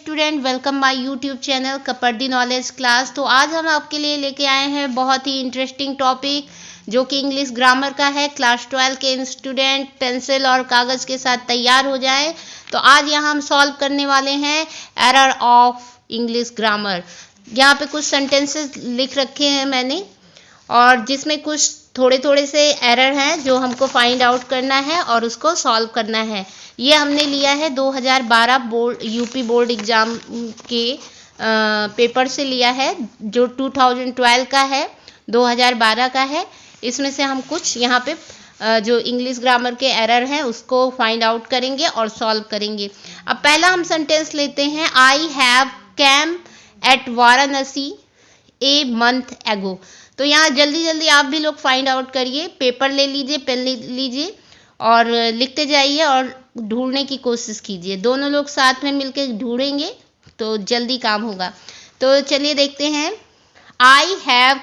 Student, welcome my YouTube channel Kapardi knowledge class. तो आज हम आपके लिए लेके आए हैं बहुत ही इंटरेस्टिंग टॉपिक जो कि इंग्लिश ग्रामर का है। क्लास 12 के स्टूडेंट पेंसिल और कागज़ के साथ तैयार हो जाएं। तो आज यहाँ हम सॉल्व करने वाले हैं एरर ऑफ इंग्लिश ग्रामर। यहाँ पे कुछ सेंटेंसेस लिख रखे हैं मैंने, और जिसमें कुछ थोड़े थोड़े से एरर हैं जो हमको फाइंड आउट करना है और उसको सॉल्व करना है। ये हमने लिया है 2012 बोर्ड यूपी बोर्ड एग्ज़ाम के पेपर से लिया है, जो 2012 का है, 2012 का है। इसमें से हम कुछ यहाँ पे जो इंग्लिश ग्रामर के एरर हैं उसको फाइंड आउट करेंगे और सॉल्व करेंगे। अब पहला हम सेंटेंस लेते हैं, I have came at Varanasi a month ago. तो यहाँ जल्दी जल्दी आप भी लोग फाइंड आउट करिए, पेपर ले लीजिए, पेन ले लीजिए और लिखते जाइए और ढूंढने की कोशिश कीजिए। दोनों लोग साथ में मिलकर ढूंढेंगे तो जल्दी काम होगा। तो चलिए देखते हैं, आई हैव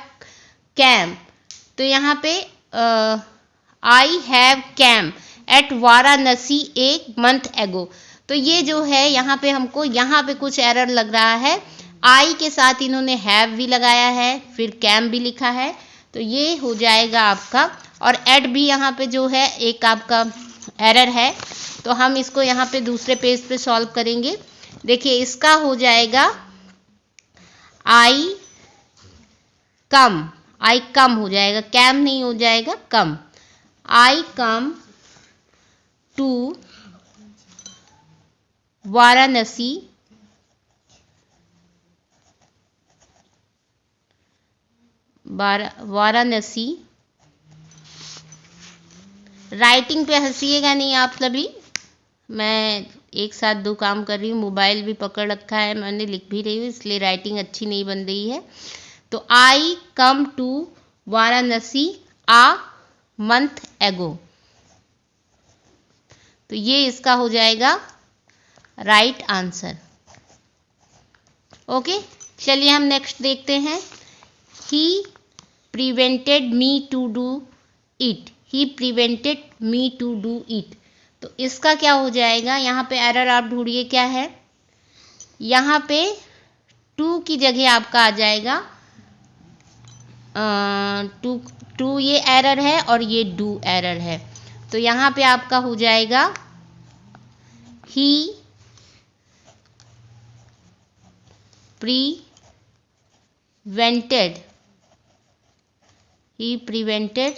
कैम। तो यहाँ पे I have came at Varanasi a month ago. तो ये जो है यहाँ पे हमको यहाँ पे कुछ एरर लग रहा है। आई के साथ इन्होंने हैव भी लगाया है, फिर कैम भी लिखा है, तो ये हो जाएगा आपका। और एट भी यहाँ पे जो है एक आपका एरर है। तो हम इसको यहाँ पे दूसरे पेज पे सॉल्व करेंगे। देखिए इसका हो जाएगा आई कम हो जाएगा, कैम नहीं हो जाएगा, कम। आई कम टू वाराणसी राइटिंग पे हंसिएगा नहीं आप सभी, मैं एक साथ दो काम कर रही हूँ, मोबाइल भी पकड़ रखा है मैंने, लिख भी रही हूँ, इसलिए राइटिंग अच्छी नहीं बन रही है। तो I come to Varanasi a month ago. तो ये इसका हो जाएगा राइट आंसर। ओके, चलिए हम नेक्स्ट देखते हैं। He prevented me to do it. He prevented me to do it. तो इसका क्या हो जाएगा, यहाँ पे एरर आप ढूंढिए क्या है। यहाँ पे टू की जगह आपका आ जाएगा टू ये एरर है और ये डू एरर है। तो यहाँ पे आपका हो जाएगा ही prevented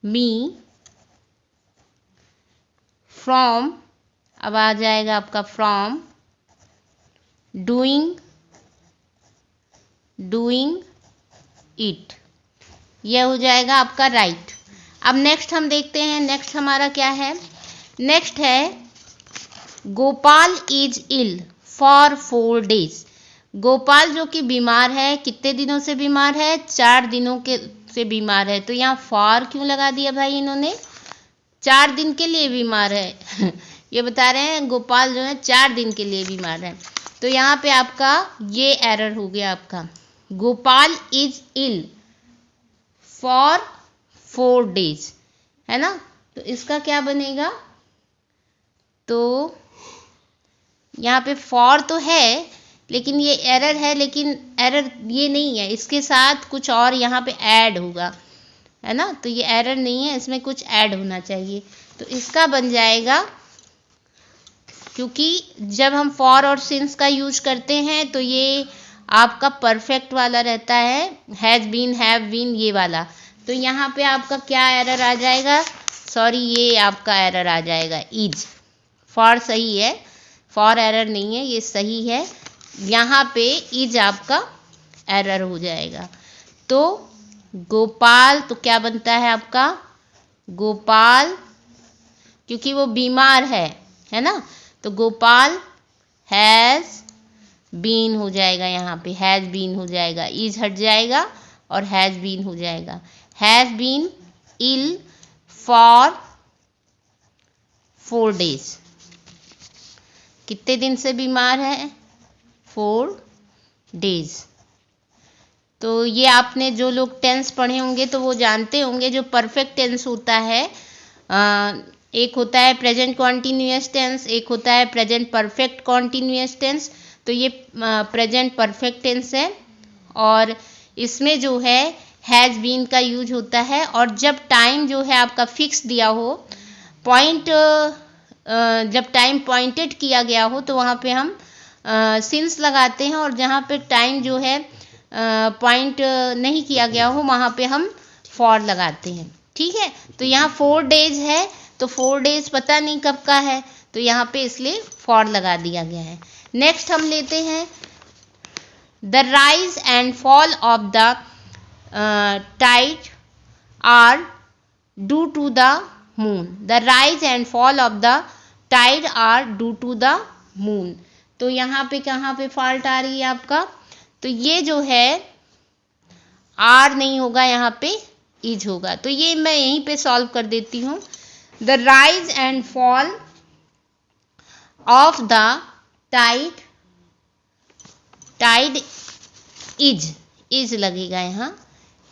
me from, अब आ जाएगा आपका फ्रॉम डूइंग इट। यह हो जाएगा आपका राइट। अब नेक्स्ट हम देखते हैं, नेक्स्ट हमारा क्या है। नेक्स्ट है Gopal is ill for 4 days। Gopal जो कि बीमार है, कितने दिनों से बीमार है, 4 दिनों के से बीमार है। तो यहाँ फॉर क्यों लगा दिया भाई इन्होंने, 4 दिन के लिए बीमार है ये बता रहे हैं गोपाल जो है 4 दिन के लिए बीमार है। तो यहाँ पे आपका ये एरर हो गया आपका, Gopal is ill for 4 days, है ना। तो इसका क्या बनेगा, तो यहाँ पे फॉर तो है लेकिन ये एरर है, लेकिन एरर ये नहीं है, इसके साथ कुछ और यहाँ पे ऐड होगा, है ना। तो ये एरर नहीं है, इसमें कुछ ऐड होना चाहिए। तो इसका बन जाएगा, क्योंकि जब हम फॉर और सिंस का यूज करते हैं तो ये आपका परफेक्ट वाला रहता है, हैज़ बीन, हैव बीन, ये वाला। तो यहाँ पे आपका क्या एरर आ जाएगा, सॉरी ये आपका एरर आ जाएगा इज। फॉर सही है, फॉर एरर नहीं है, ये सही है। यहाँ पे इज आपका एरर हो जाएगा। तो गोपाल तो क्या बनता है आपका, गोपाल क्योंकि वो बीमार है ना। तो गोपाल हैज़ बीन हो जाएगा, यहाँ पे हैज़ बीन हो जाएगा, इज हट जाएगा और हैज़ बीन हो जाएगा। Has been ill for 4 days। कितने दिन से बीमार है, 4 days। तो ये आपने जो लोग टेंस पढ़े होंगे तो वो जानते होंगे, जो परफेक्ट टेंस होता है एक होता है प्रेजेंट कॉन्टिन्यूअस टेंस, एक होता है प्रेजेंट परफेक्ट कॉन्टिन्यूअस टेंस। तो ये प्रेजेंट परफेक्ट टेंस है और इसमें जो है हैज़ बीन का यूज होता है। और जब टाइम जो है आपका फिक्स दिया हो, पॉइंट जब टाइम पॉइंटेड किया गया हो तो वहाँ पे हम सिंस लगाते हैं, और जहाँ पे टाइम जो है पॉइंट नहीं किया गया हो वहाँ पे हम फॉर लगाते हैं। ठीक है, तो यहाँ 4 डेज है तो 4 डेज पता नहीं कब का है, तो यहाँ पे इसलिए फॉर लगा दिया गया है। नेक्स्ट हम लेते हैं the rise and fall of the tide are due to the moon. The rise and fall of the tide are due to the moon. तो यहाँ पे कहाँ पे फॉल्ट आ रही है आपका, तो ये जो है आर नहीं होगा, यहाँ पे इज होगा। तो ये मैं यहीं पे सॉल्व कर देती हूँ। The rise and fall of the tide is लगेगा यहाँ,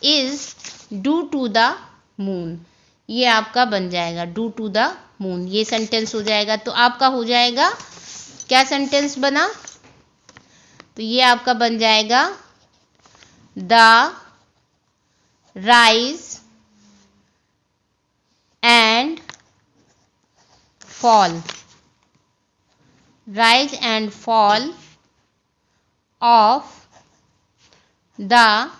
is due to the moon. ये आपका बन जाएगा ड्यू टू द मून, ये सेंटेंस हो जाएगा। तो आपका हो जाएगा क्या सेंटेंस बना, तो ये आपका बन जाएगा the rise and fall, rise and fall of the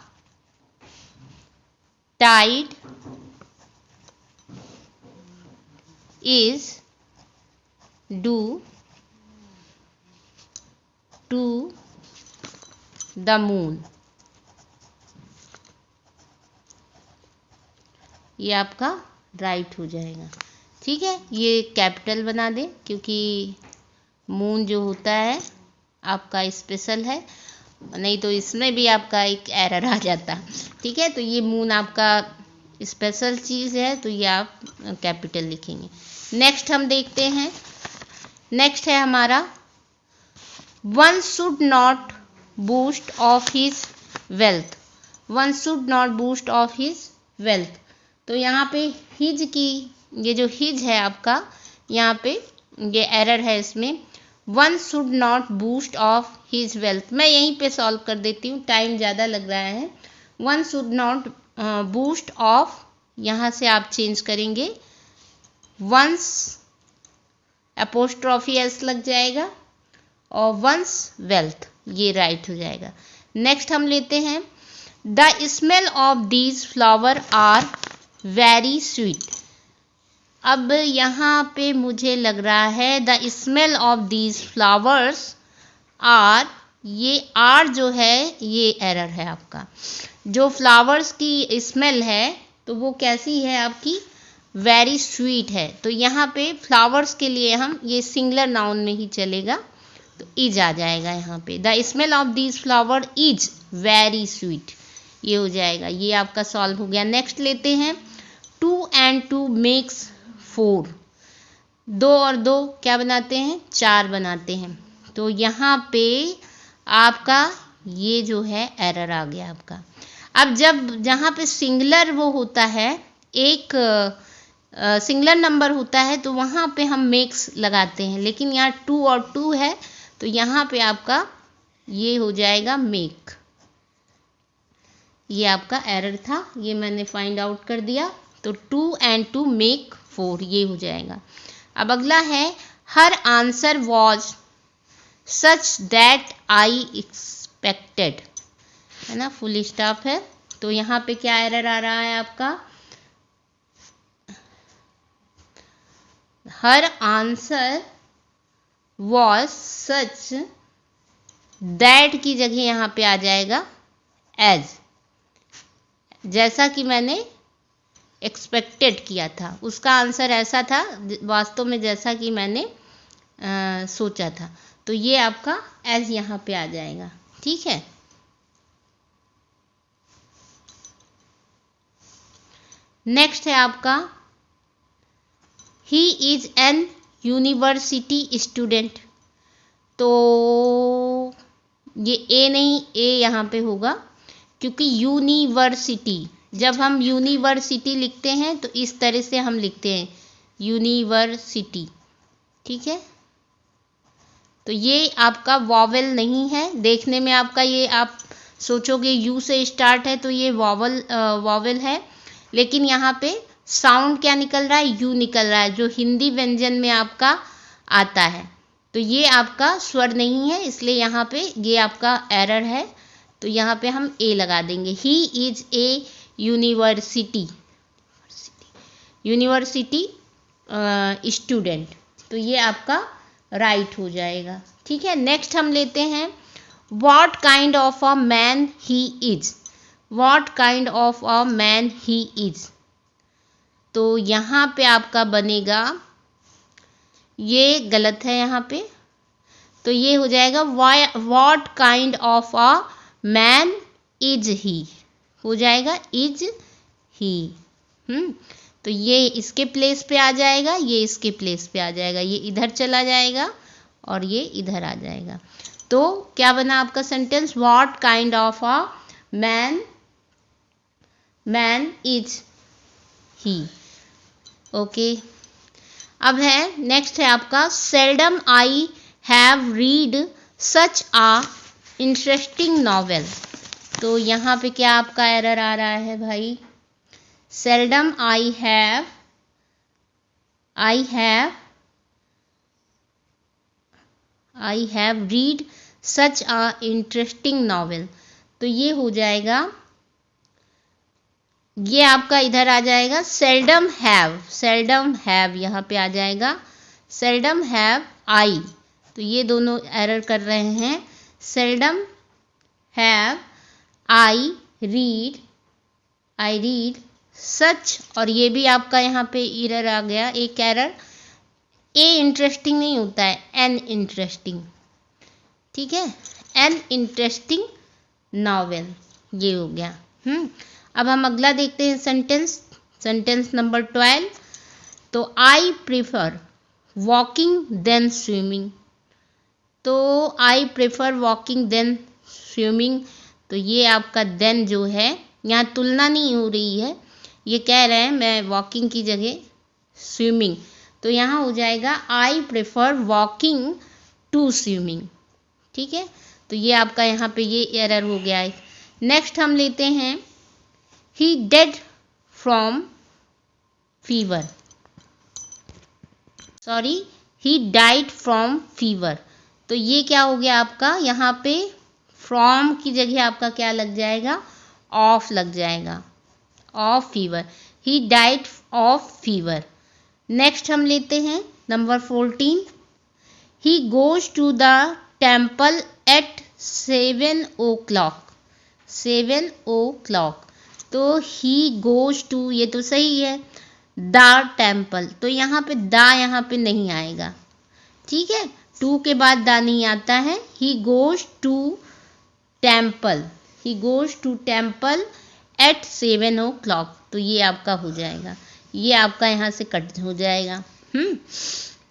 tide is due to the moon। ये आपका राइट हो जाएगा। ठीक है, ये कैपिटल बना दें क्योंकि मून जो होता है आपका स्पेशल है, नहीं तो इसमें भी आपका एक एरर आ जाता। ठीक है, तो ये मून आपका स्पेशल चीज़ है, तो ये आप कैपिटल लिखेंगे। नेक्स्ट हम देखते हैं, नेक्स्ट है हमारा one should not boost of his wealth. One should not boost of his wealth. तो यहाँ पे हिज की, ये जो हिज है आपका, यहाँ पे ये एरर है इसमें। One should not boost of his wealth, मैं यहीं पे सॉल्व कर देती हूँ, टाइम ज़्यादा लग रहा है। One should not boost of, यहाँ से आप चेंज करेंगे, वंस अपोस्ट्रॉफी एस लग जाएगा और वंस वेल्थ, ये राइट हो जाएगा। नेक्स्ट हम लेते हैं the smell of these flower are very sweet. अब यहाँ पे मुझे लग रहा है the smell of these flowers are, ये आर जो है ये एरर है आपका। जो फ्लावर्स की स्मेल है तो वो कैसी है आपकी, वेरी स्वीट है। तो यहाँ पे फ्लावर्स के लिए हम ये सिंगुलर नाउन में ही चलेगा, तो इज आ जाएगा यहाँ पे। The smell of these flower is very sweet, ये हो जाएगा। ये आपका सॉल्व हो गया। नेक्स्ट लेते हैं 2 and 2 मेक्स 4। 2 और 2 क्या बनाते हैं, 4 बनाते हैं। तो यहाँ पे आपका ये जो है एरर आ गया आपका। अब जब जहाँ पे सिंगुलर वो होता है, एक सिंगुलर नंबर होता है, तो वहाँ पे हम मेक्स लगाते हैं, लेकिन यहाँ 2 और 2 है तो यहाँ पे आपका ये हो जाएगा मेक। ये आपका एरर था, ये मैंने फाइंड आउट कर दिया। तो 2 and 2 मेक 4, ये हो जाएगा। अब अगला है her answer was such that I expected, है ना, फुल स्टॉप है। तो यहाँ पे क्या एरर आ रहा है आपका, हर आंसर वॉज सच दैट की जगह यहाँ पे आ जाएगा एज, जैसा कि मैंने एक्सपेक्टेड किया था, उसका आंसर ऐसा था वास्तव में जैसा कि मैंने सोचा था। तो ये आपका एज यहाँ पे आ जाएगा। ठीक है, नेक्स्ट है आपका he is an university student. तो ये ए नहीं, ए यहाँ पे होगा क्योंकि यूनिवर्सिटी, जब हम यूनिवर्सिटी लिखते हैं तो इस तरह से हम लिखते हैं यूनिवर्सिटी। ठीक है, तो ये आपका वॉवेल नहीं है। देखने में आपका ये आप सोचोगे यू से स्टार्ट है तो ये वॉवेल है, लेकिन यहाँ पे साउंड क्या निकल रहा है, यू निकल रहा है, जो हिंदी व्यंजन में आपका आता है। तो ये आपका स्वर नहीं है, इसलिए यहाँ पे ये आपका एरर है। तो यहाँ पे हम ए लगा देंगे। He is a university student, तो ये आपका राइट हो जाएगा। ठीक है, नेक्स्ट हम लेते हैं what kind of a man he is. What kind of a man he is, तो यहाँ पे आपका बनेगा, ये गलत है यहाँ पे, तो ये हो जाएगा what kind of a man is ही, हो जाएगा इज ही। तो ये इसके प्लेस पे आ जाएगा, ये इसके प्लेस पे आ जाएगा, ये इधर चला जाएगा और ये इधर आ जाएगा। तो क्या बना आपका sentence, what kind of a man is he. Okay, अब है नेक्स्ट है आपका seldom I have read such a interesting novel. तो यहाँ पे क्या आपका एरर आ रहा है भाई, seldom I have read such a interesting novel, तो ये हो जाएगा, ये आपका इधर आ जाएगा सेल्डम हैव यहाँ पे आ जाएगा, सेल्डम हैव आई, तो ये दोनों एरर कर रहे हैं। सेल्डम हैव आई रीड सच, और ये भी आपका यहाँ पे एरर आ गया, एक एरर, ए इंटरेस्टिंग नहीं होता है, एन इंटरेस्टिंग। ठीक है, एन इंटरेस्टिंग नॉवेल, ये हो गया। अब हम अगला देखते हैं सेंटेंस नंबर 12। तो I prefer walking then swimming, तो I prefer walking then swimming, तो ये आपका देन जो है, यहाँ तुलना नहीं हो रही है, ये कह रहे हैं मैं वॉकिंग की जगह स्विमिंग, तो यहाँ हो जाएगा I prefer walking to swimming. ठीक है, तो ये आपका यहाँ पे ये एरर हो गया है। नेक्स्ट हम लेते हैं he dead from fever, sorry he died from fever, तो ये क्या हो गया आपका, यहाँ पे फ्रॉम की जगह आपका क्या लग जाएगा, ऑफ लग जाएगा, of fever, he died of fever. Next हम लेते हैं number 14, he goes to the temple at 7 o'clock, 7 o'clock, तो ही गोज टू, ये तो सही है, द टेम्पल, तो यहाँ पे द यहाँ पे नहीं आएगा। ठीक है, टू के बाद द नहीं आता है। He goes to temple at 7 o'clock, तो ये आपका हो जाएगा, ये आपका यहाँ से कट हो जाएगा।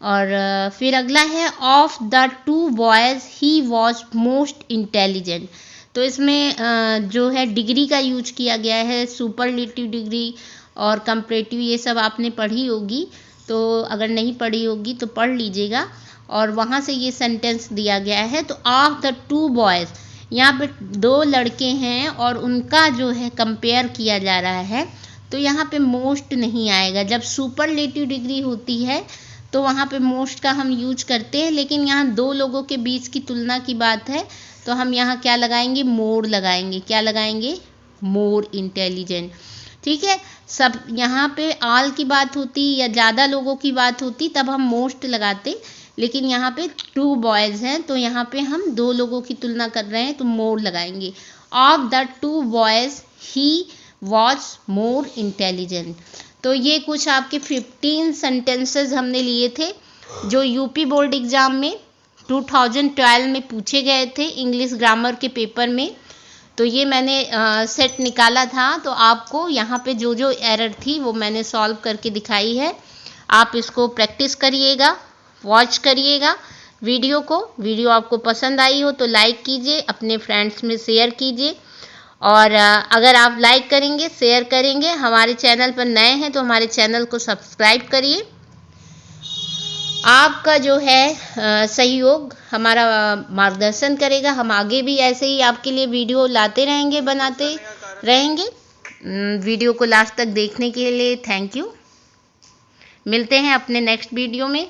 और फिर अगला है of the 2 boys he was most intelligent, तो इसमें जो है डिग्री का यूज किया गया है, सुपरलेटिव डिग्री और कंपैरेटिव, ये सब आपने पढ़ी होगी, तो अगर नहीं पढ़ी होगी तो पढ़ लीजिएगा, और वहाँ से ये सेंटेंस दिया गया है। तो ऑफ द 2 boys, यहाँ पे 2 लड़के हैं और उनका जो है कंपेयर किया जा रहा है, तो यहाँ पे मोस्ट नहीं आएगा। जब सुपरलेटिव डिग्री होती है तो वहाँ पे मोस्ट का हम यूज करते हैं, लेकिन यहाँ 2 लोगों के बीच की तुलना की बात है, तो हम यहाँ क्या लगाएंगे, मोर लगाएंगे, क्या लगाएंगे, मोर इंटेलिजेंट। ठीक है, सब यहाँ पे ऑल की बात होती या ज़्यादा लोगों की बात होती तब हम मोस्ट लगाते, लेकिन यहाँ पे 2 बॉयज़ हैं तो यहाँ पे हम 2 लोगों की तुलना कर रहे हैं तो मोर लगाएंगे। Of the 2 boys he was more intelligent. तो ये कुछ आपके 15 सेंटेंसेस हमने लिए थे जो यूपी बोर्ड एग्ज़ाम में 2012 में पूछे गए थे इंग्लिश ग्रामर के पेपर में। तो ये मैंने सेट निकाला था, तो आपको यहाँ पे जो जो एरर थी वो मैंने सॉल्व करके दिखाई है। आप इसको प्रैक्टिस करिएगा, वॉच करिएगा वीडियो को। वीडियो आपको पसंद आई हो तो लाइक कीजिए, अपने फ्रेंड्स में शेयर कीजिए, और अगर आप लाइक करेंगे, शेयर करेंगे, हमारे चैनल पर नए हैं तो हमारे चैनल को सब्सक्राइब करिए। आपका जो है सहयोग हमारा मार्गदर्शन करेगा। हम आगे भी ऐसे ही आपके लिए वीडियो लाते रहेंगे, बनाते रहेंगे। वीडियो को लास्ट तक देखने के लिए थैंक यू। मिलते हैं अपने नेक्स्ट वीडियो में।